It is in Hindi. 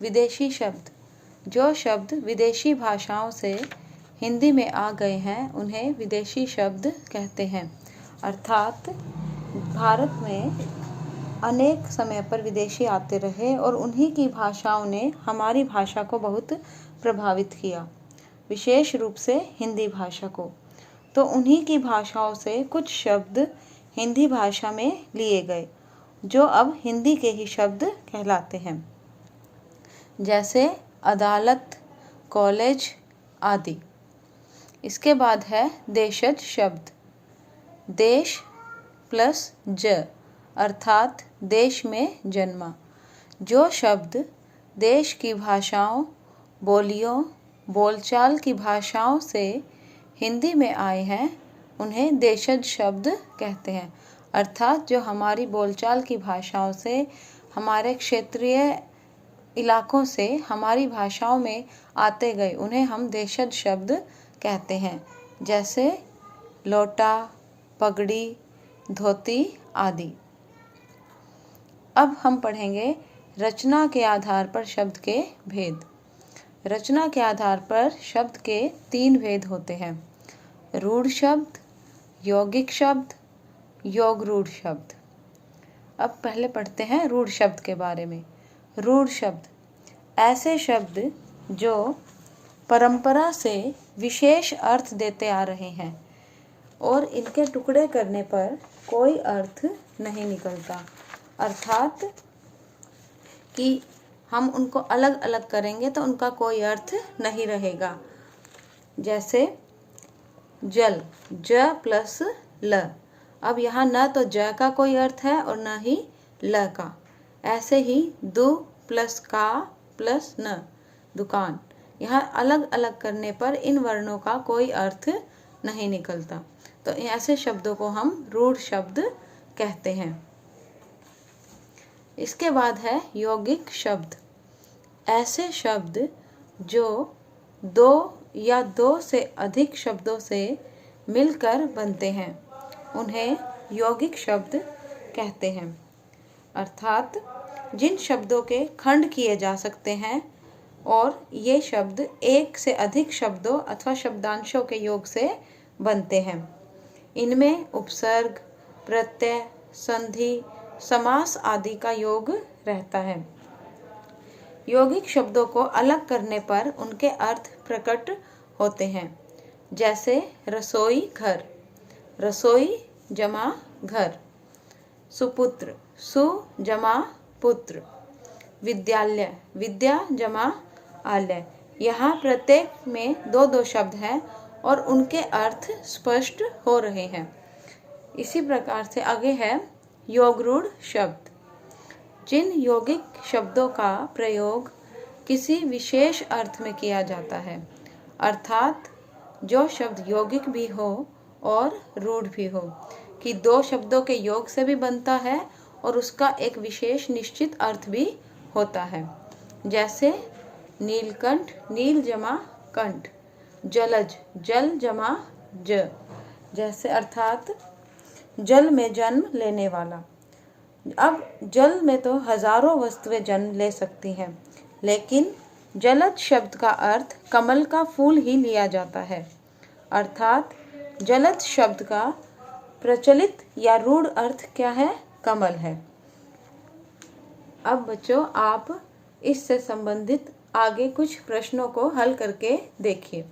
विदेशी शब्द। जो शब्द विदेशी भाषाओं से हिंदी में आ गए हैं उन्हें विदेशी शब्द कहते हैं। अर्थात भारत में अनेक समय पर विदेशी आते रहे और उन्हीं की भाषाओं ने हमारी भाषा को बहुत प्रभावित किया, विशेष रूप से हिंदी भाषा को। तो उन्हीं की भाषाओं से कुछ शब्द हिंदी भाषा में लिए गए जो अब हिंदी के ही शब्द कहलाते हैं, जैसे अदालत, कॉलेज आदि। इसके बाद है देशज शब्द। देश प्लस ज अर्थात देश में जन्मा। जो शब्द देश की भाषाओं, बोलियों, बोलचाल की भाषाओं से हिंदी में आए हैं उन्हें देशज शब्द कहते हैं। अर्थात जो हमारी बोलचाल की भाषाओं से, हमारे क्षेत्रीय इलाकों से हमारी भाषाओं में आते गए उन्हें हम देशज शब्द कहते हैं, जैसे लोटा, पगड़ी, धोती आदि। अब हम पढ़ेंगे रचना के आधार पर शब्द के भेद। रचना के आधार पर शब्द के 3 भेद होते हैं: रूढ़ शब्द, यौगिक शब्द, योग रूढ़ शब्द। अब पहले पढ़ते हैं रूढ़ शब्द के बारे में। रूढ़ शब्द ऐसे शब्द जो परंपरा से विशेष अर्थ देते आ रहे हैं और इनके टुकड़े करने पर कोई अर्थ नहीं निकलता। अर्थात कि हम उनको अलग अलग करेंगे तो उनका कोई अर्थ नहीं रहेगा। जैसे जल, ज प्लस ल। अब यहाँ न तो ज का कोई अर्थ है और न ही ल का। ऐसे ही दु प्लस का प्लस न, दुकान। यहाँ अलग अलग करने पर इन वर्णों का कोई अर्थ नहीं निकलता। तो ऐसे शब्दों को हम रूढ़ शब्द कहते हैं। इसके बाद है यौगिक शब्द। ऐसे शब्द जो 2 या 2 से अधिक शब्दों से मिलकर बनते हैं उन्हें यौगिक शब्द कहते हैं। अर्थात जिन शब्दों के खंड किए जा सकते हैं और ये शब्द 1 से अधिक शब्दों अथवा शब्दांशों के योग से बनते हैं। इनमें उपसर्ग, प्रत्यय, संधि, समास आदि का योग रहता है। यौगिक शब्दों को अलग करने पर उनके अर्थ प्रकट होते हैं। जैसे रसोई घर, रसोई जमा घर। सुपुत्र, सु जमा पुत्र। विद्यालय, विद्या जमा आलय। यहाँ प्रत्येक में 2-2 शब्द हैं और उनके अर्थ स्पष्ट हो रहे हैं। इसी प्रकार से आगे है योगरूढ़ शब्द। जिन यौगिक शब्दों का प्रयोग किसी विशेष अर्थ में किया जाता है, अर्थात जो शब्द यौगिक भी हो और रूढ़ भी हो, कि 2 शब्दों के योग से भी बनता है और उसका एक विशेष निश्चित अर्थ भी होता है। जैसे नीलकंठ, नील जमा कंठ। जलज, जल जमा ज। जैसे अर्थात जल में जन्म लेने वाला। अब जल में तो हजारों वस्तुएं जन्म ले सकती हैं, लेकिन जलज शब्द का अर्थ कमल का फूल ही लिया जाता है। अर्थात जलज शब्द का प्रचलित या रूढ़ अर्थ क्या है? कमल है। अब बच्चों, आप इससे संबंधित आगे कुछ प्रश्नों को हल करके देखिए।